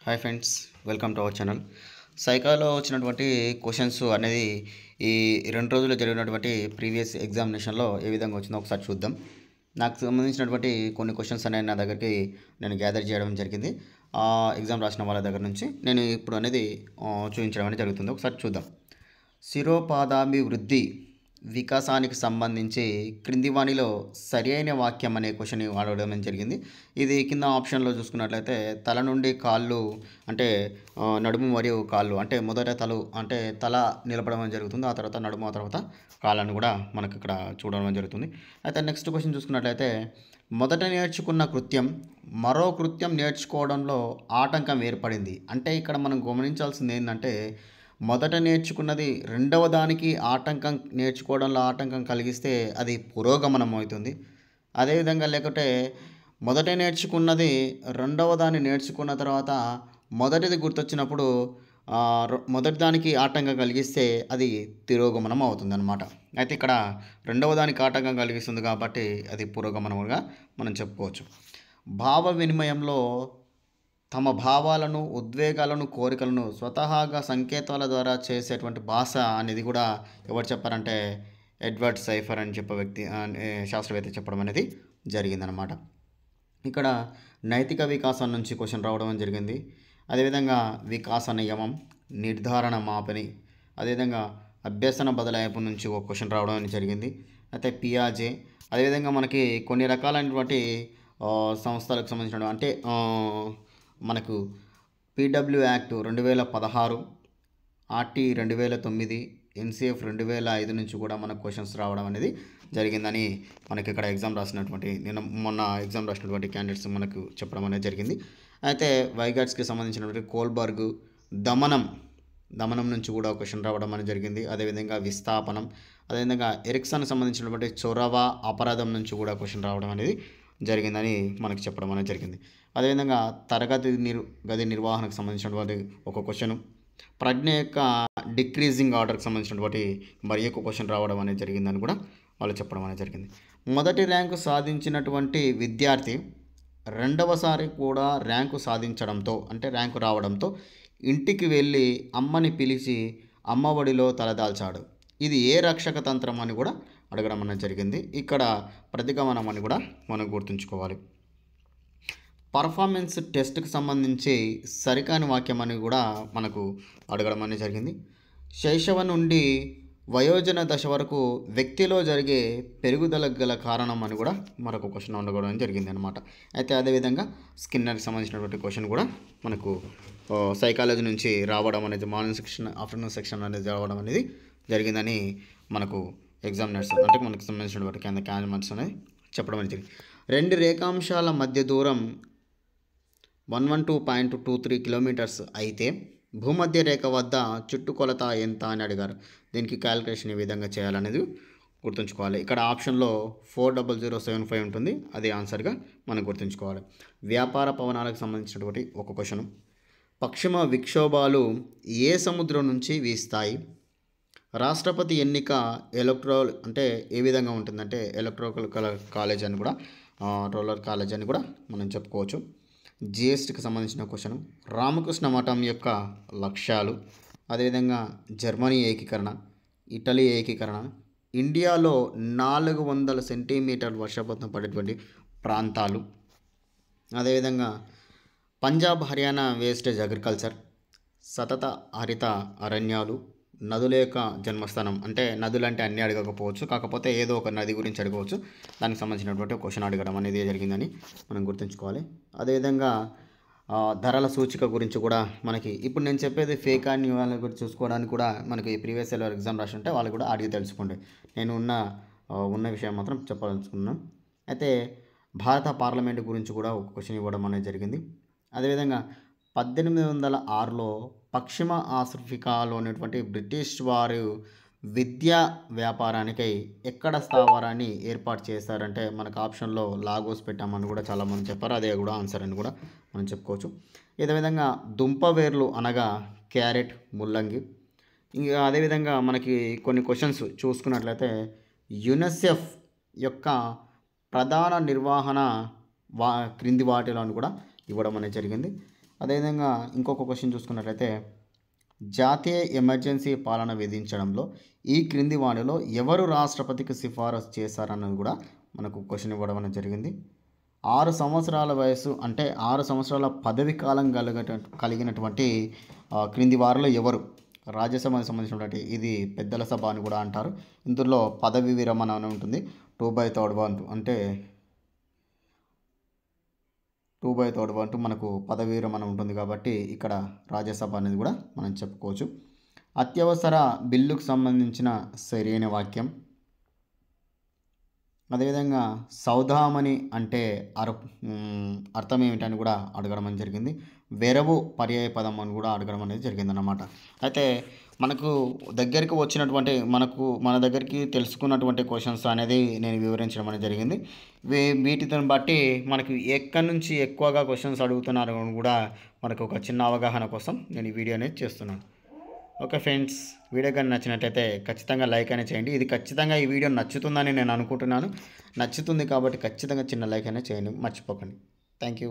Hi friends, welcome to our channel. సైకాలో వచ్చినటువంటి questions అనేది ఈ 2 రోజుల్లో జరిగినటువంటి ప్రీవియస్ ఎగ్జామినేషన్లో ఏ విధంగా వచ్చిందో ఒకసారి చూద్దాం. నాకు సంబంధించినటువంటి కొన్ని క్వశ్చన్స్ అనేవి నా దగ్గరికి నేను గ్యాదర్ చేయడం జరిగింది. ఎగ్జామ్ రాసిన వాళ్ళ దగ్గర నుంచి నేను ఇప్పుడు అనేది చూపించడం అనేది జరుగుతుంది. ఒకసారి చూద్దాం. శిరోపాదాభివృద్ధి వికాసానికి సంబంధించి క్రింది వాణిలో సరి అయిన వాక్యం అనే క్వశ్చన్ అడగడం జరిగింది. ఇది కింద ఆప్షన్లో చూసుకున్నట్లయితే తల నుండి కాళ్ళు అంటే నడుము మరియు కాళ్ళు అంటే మొదట తల నిలపడం జరుగుతుంది. ఆ తర్వాత నడుము, ఆ తర్వాత కాళ్ళను కూడా మనకు ఇక్కడ చూడడం జరుగుతుంది. అయితే నెక్స్ట్ క్వశ్చన్ చూసుకున్నట్లయితే మొదట నేర్చుకున్న కృత్యం మరో కృత్యం నేర్చుకోవడంలో ఆటంకం ఏర్పడింది. అంటే ఇక్కడ మనం గమనించాల్సింది ఏంటంటే మొదట నేర్చుకున్నది రెండవ దానికి నేర్చుకోవడంలో ఆటంకం కలిగిస్తే అది పురోగమనం అవుతుంది. అదేవిధంగా లేకుంటే మొదట నేర్చుకున్నది రెండవ దాన్ని నేర్చుకున్న తర్వాత మొదటిది గుర్తొచ్చినప్పుడు మొదటి దానికి ఆటంకం కలిగిస్తే అది తిరోగమనం అవుతుంది అన్నమాట. అయితే ఇక్కడ రెండవ దానికి ఆటంకం కలిగిస్తుంది కాబట్టి అది పురోగమనంగా మనం చెప్పుకోవచ్చు. భావ వినిమయంలో తమ భావాలను, ఉద్వేగాలను, కోరికలను స్వతహాగా సంకేతాల ద్వారా చేసేటువంటి భాష అనేది కూడా ఎవరు చెప్పారంటే ఎడ్వర్డ్ సైఫర్ అని చెప్పే వ్యక్తి శాస్త్రవేత్త చెప్పడం అనేది జరిగిందనమాట. ఇక్కడ నైతిక వికాసం నుంచి క్వశ్చన్ రావడం జరిగింది. అదేవిధంగా వికాస నియమం, నిర్ధారణ మాపని, అదేవిధంగా అభ్యసన బదలాయింపు నుంచి ఒక క్వశ్చన్ రావడం జరిగింది. అయితే పియాజే, అదేవిధంగా మనకి కొన్ని రకాలైనటువంటి సంస్థలకు సంబంధించిన అంటే మనకు పీడబ్ల్యూ యాక్ట్ 2016, ఆర్టీ 2009, ఎన్సిఎఫ్ 2005 నుంచి కూడా మనకు క్వశ్చన్స్ రావడం అనేది జరిగిందని మనకి ఇక్కడ మొన్న ఎగ్జామ్ రాసినటువంటి క్యాండిడేట్స్ మనకు చెప్పడం అనేది జరిగింది. అయితే వైగాట్స్కి సంబంధించినటువంటి కోల్బర్గ్ దమనం నుంచి కూడా క్వశ్చన్ రావడం అనేది జరిగింది. అదేవిధంగా విస్థాపనం, అదేవిధంగా ఎరిక్సన్ సంబంధించినటువంటి చొరవ అపరాధం నుంచి కూడా క్వశ్చన్ రావడం అనేది జరిగిందని మనకు చెప్పడం అనేది జరిగింది. అదేవిధంగా గది నిర్వహణకు సంబంధించినటువంటి ఒక క్వశ్చను, ప్రజ్ఞ యొక్క డిక్రీజింగ్ ఆర్డర్కి సంబంధించినటువంటి మరి యొక్క క్వశ్చన్ రావడం అనేది జరిగిందని కూడా వాళ్ళు చెప్పడం అనేది జరిగింది. మొదటి ర్యాంకు సాధించినటువంటి విద్యార్థి రెండవసారి కూడా ర్యాంకు రావడంతో ఇంటికి వెళ్ళి అమ్మని పిలిచి అమ్మఒడిలో తలదాల్చాడు. ఇది ఏ రక్షక తంత్రం అని కూడా అడగడం అనేది జరిగింది. ఇక్కడ ప్రతిగమనం అని కూడా మనం గుర్తుంచుకోవాలి. పర్ఫార్మెన్స్ టెస్ట్కి సంబంధించి సరికాని వాక్యం అని కూడా మనకు అడగడం అనేది జరిగింది. శైశవ నుండి వయోజన దశ వరకు వ్యక్తిలో జరిగే పెరుగుదలకు గల కారణం అని కూడా మరొక క్వశ్చన్ ఉండడం జరిగింది అనమాట. అయితే అదేవిధంగా స్కిన్నర్కి సంబంధించినటువంటి క్వశ్చన్ కూడా మనకు సైకాలజీ నుంచి రావడం అనేది మార్నింగ్ సెక్షన్, ఆఫ్టర్నూన్ సెక్షన్ అనేది రావడం అనేది జరిగిందని మనకు ఎగ్జామినర్స్ అంటే మనకు సంబంధించినటువంటి క్యాండిడేట్స్ అనేది చెప్పడం అనేది జరిగింది. రెండు రేఖాంశాల మధ్య దూరం 112.23 కిలోమీటర్స్ అయితే భూమధ్య రేఖ వద్ద చుట్టుకొలత ఎంత అని అడిగారు. దీనికి క్యాలిక్యులేషన్ ఏ విధంగా చేయాలనేది గుర్తుంచుకోవాలి. ఇక్కడ ఆప్షన్లో 40075 ఉంటుంది, అది ఆన్సర్గా మనం గుర్తుంచుకోవాలి. వ్యాపార పవనాలకు సంబంధించినటువంటి ఒక క్వశ్చన్, పశ్చిమ విక్షోభాలు ఏ సముద్రం నుంచి వీస్తాయి? రాష్ట్రపతి ఎన్నిక ఎలక్ట్రల్ అంటే ఏ విధంగా ఉంటుందంటే ఎలక్ట్రికల్ కాలేజ్ అని కూడా రోలర్ కాలేజ్ అని కూడా మనం చెప్పుకోవచ్చు. జిఎస్టీకి సంబంధించిన క్వశ్చన్, రామకృష్ణ మఠం యొక్క లక్ష్యాలు, అదేవిధంగా జర్మనీ ఏకీకరణ, ఇటలీ ఏకీకరణ, ఇండియాలో 400 సెంటీమీటర్ వర్షపాతం పడేటువంటి ప్రాంతాలు, అదేవిధంగా పంజాబ్ హర్యానా వేస్టేజ్ అగ్రికల్చర్, సతత హరిత అరణ్యాలు, నదుల యొక్క జన్మస్థానం. అంటే నదులు అంటే అన్నీ అడగకపోవచ్చు, కాకపోతే ఏదో ఒక నది గురించి అడగవచ్చు. దానికి సంబంధించినటువంటి క్వశ్చన్ అడగడం అనేది జరిగిందని మనం గుర్తుంచుకోవాలి. అదేవిధంగా ధరల సూచిక గురించి కూడా మనకి ఇప్పుడు నేను చెప్పేది ఫేక్ అని వాళ్ళ గురించి చూసుకోవడానికి కూడా మనకి ప్రీవియస్ ఇయర్ ఎగ్జామ్ రాసి ఉంటే వాళ్ళు కూడా అడిగి తెలుసుకోండి. నేను ఉన్న విషయం మాత్రం చెప్పాలనుకున్నాను. అయితే భారత పార్లమెంటు గురించి కూడా ఒక క్వశ్చన్ ఇవ్వడం అనేది జరిగింది. అదేవిధంగా 1806లో పశ్చిమ ఆఫ్రికాలో ఉన్నటువంటి బ్రిటిష్ వారు విద్యా వ్యాపారానికై ఎక్కడ స్థావరాన్ని ఏర్పాటు చేస్తారంటే మనకు ఆప్షన్లో లాగోస్ పెట్టామని కూడా చాలామంది చెప్పారు. అదే కూడా ఆన్సర్ అని కూడా మనం చెప్పుకోవచ్చు. ఇదే విధంగా దుంపవేర్లు అనగా క్యారెట్, ముల్లంగి. ఇంకా అదేవిధంగా మనకి కొన్ని క్వశ్చన్స్ చూసుకున్నట్లయితే యునిసెఫ్ యొక్క ప్రధాన నిర్వహణ క్రింది వాటిలో కూడా ఇవ్వడం అనేది జరిగింది. అదేవిధంగా ఇంకొక క్వశ్చన్ చూసుకున్నట్లయితే జాతీయ ఎమర్జెన్సీ పాలన విధించడంలో ఈ క్రింది వాటిలో ఎవరు రాష్ట్రపతికి సిఫారసు చేశారన్నది కూడా మనకు క్వశ్చన్ ఇవ్వడం అనేది జరిగింది. 6 సంవత్సరాల వయసు అంటే 6 సంవత్సరాల పదవి కాలం కలిగినటువంటి క్రింది వారిలో ఎవరు? రాజ్యసభకు సంబంధించినటువంటి ఇది పెద్దల సభ అని కూడా అంటారు. ఇందులో పదవి విరమణ అని ఉంటుంది. 2/3 వంతు అంటే 2/3 వంతు మనకు పదవి విరమణ ఉంటుంది కాబట్టి ఇక్కడ రాజ్యసభ అనేది కూడా మనం చెప్పుకోవచ్చు. అత్యవసర బిల్లుకు సంబంధించిన సరైన వాక్యం. అదేవిధంగా సౌదామణి అంటే అర్థం ఏమిటని కూడా అడగడం జరిగింది. వెరవు పర్యాయ పదం అని కూడా అడగడం అనేది జరిగిందన్నమాట. అయితే మనకు దగ్గరికి వచ్చినటువంటి మన దగ్గరికి తెలుసుకున్నటువంటి క్వశ్చన్స్ అనేది నేను వివరించడం అనేది జరిగింది. వీటిని బట్టి మనకు ఎక్కడి నుంచి ఎక్కువగా క్వశ్చన్స్ అడుగుతున్నారు అని కూడా మనకు ఒక చిన్న అవగాహన కోసం నేను ఈ వీడియో అనేది చేస్తున్నాను. ఓకే ఫ్రెండ్స్, వీడియో కానీ నచ్చినట్లయితే ఖచ్చితంగా లైక్ అనేది చేయండి. ఇది ఖచ్చితంగా ఈ వీడియో నచ్చుతుందని నేను అనుకుంటున్నాను. నచ్చుతుంది కాబట్టి ఖచ్చితంగా చిన్న లైక్ అనేది చేయండి, మర్చిపోకండి. Thank you.